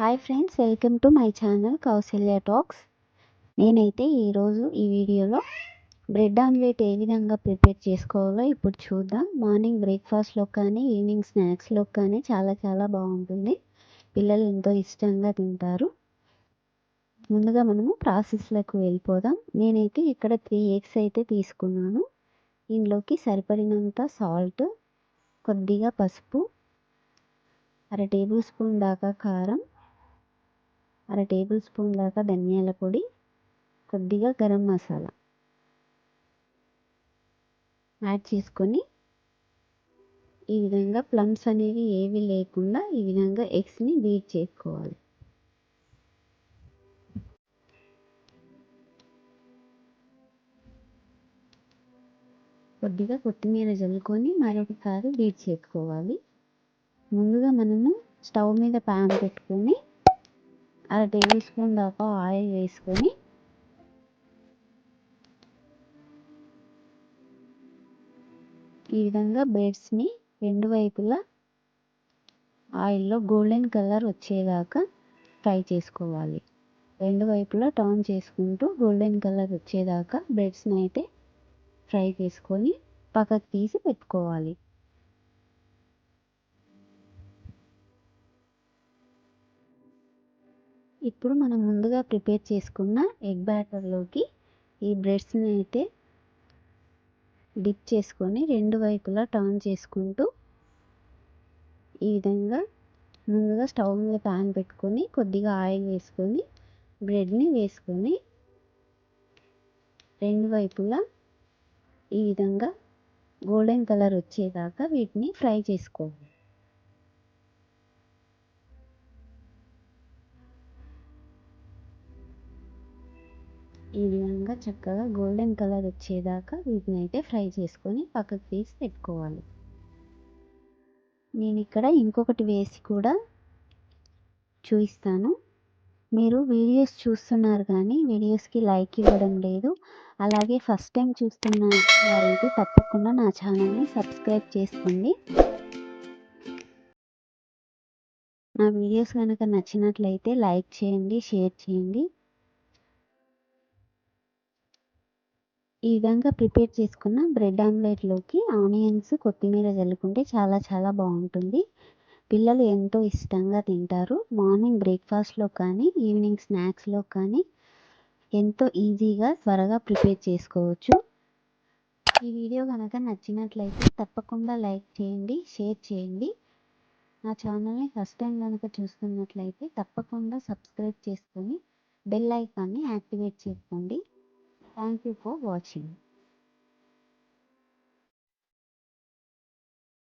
Hi friends, welcome to my channel Kausalya talks. నేనైతే ఈరోజు ఈ వీడియోలో బ్రెడ్ ఆమ్లెట్ ఏ విధంగా ప్రిపేర్ చేసుకోవాలో ఇప్పుడు చూద్దాం. మార్నింగ్ బ్రేక్ఫాస్ట్లో కానీ ఈవినింగ్ స్నాక్స్లో కానీ చాలా బాగుంటుంది. పిల్లలు ఎంతో ఇష్టంగా తింటారు. ముందుగా మనము ప్రాసెస్లోకి వెళ్ళిపోదాం. నేనైతే ఇక్కడ 3 ఎగ్స్ అయితే తీసుకున్నాను. ఇందులోకి సరిపడినంత సాల్ట్, కొద్దిగా పసుపు, 1/2 టేబుల్ స్పూన్ దాకా కారం, 1/2 టేబుల్ స్పూన్ దాకా ధనియాల పొడి, కొద్దిగా గరం మసాలా యాడ్ చేసుకొని ఈ విధంగా ప్లమ్స్ అనేవి ఏవి లేకుండా ఈ విధంగా ఎగ్స్ని బీట్ చేసుకోవాలి. కొద్దిగా కొత్తిమీర జల్లుకొని మరొకసారి బీట్ చేసుకోవాలి. ముందుగా మనము స్టవ్ మీద ప్యాన్ పెట్టుకొని 1/2 టేబుల్ స్పూన్ దాకా ఆయిల్ వేసుకొని ఈ విధంగా బ్రెడ్స్ని రెండు వైపులా ఆయిల్లో గోల్డెన్ కలర్ వచ్చేదాకా ఫ్రై చేసుకోవాలి. రెండు వైపులా టర్న్ చేసుకుంటూ గోల్డెన్ కలర్ వచ్చేదాకా బ్రెడ్స్ని అయితే ఫ్రై చేసుకొని పక్కకు తీసి పెట్టుకోవాలి. ఇప్పుడు మనం ముందుగా ప్రిపేర్ చేసుకున్న ఎగ్ బ్యాటర్లోకి ఈ బ్రెడ్స్ని అయితే డిప్ చేసుకొని రెండు వైపులా టర్న్ చేసుకుంటూ ఈ విధంగా ముందుగా స్టవ్ మీద ప్యాన్ పెట్టుకొని కొద్దిగా ఆయిల్ వేసుకొని బ్రెడ్ని వేసుకొని రెండు వైపులా ఈ విధంగా గోల్డెన్ కలర్ వచ్చేదాకా వీటిని ఫ్రై చేసుకోవాలి. ఈ విధంగా చక్కగా గోల్డెన్ కలర్ వచ్చేదాకా వీటిని అయితే ఫ్రై చేసుకొని పక్కకు తీసి పెట్టుకోవాలి. నేను ఇక్కడ ఇంకొకటి వేసి కూడా చూపిస్తాను. మీరు వీడియోస్ చూస్తున్నారు కానీ వీడియోస్కి లైక్ ఇవ్వడం లేదు. అలాగే ఫస్ట్ టైం చూస్తున్న వారైతే తప్పకుండా నా ఛానల్ని సబ్స్క్రైబ్ చేసుకోండి. నా వీడియోస్ కనుక నచ్చినట్లయితే లైక్ చేయండి, షేర్ చేయండి. ఈ విధంగా ప్రిపేర్ చేసుకున్న బ్రెడ్ ఆమ్లెట్లోకి ఆనియన్స్, కొత్తిమీర జల్లుకుంటే చాలా బాగుంటుంది. పిల్లలు ఎంతో ఇష్టంగా తింటారు. మార్నింగ్ బ్రేక్ఫాస్ట్లో కానీ ఈవినింగ్ స్నాక్స్లో కానీ ఎంతో ఈజీగా త్వరగా ప్రిపేర్ చేసుకోవచ్చు. ఈ వీడియో కనుక నచ్చినట్లయితే తప్పకుండా లైక్ చేయండి, షేర్ చేయండి. నా ఛానల్ని ఫస్ట్ టైం కనుక చూస్తున్నట్లయితే తప్పకుండా సబ్స్క్రైబ్ చేసుకొని బెల్ ఐకాన్ని యాక్టివేట్ చేసుకోండి. Thank you for watching.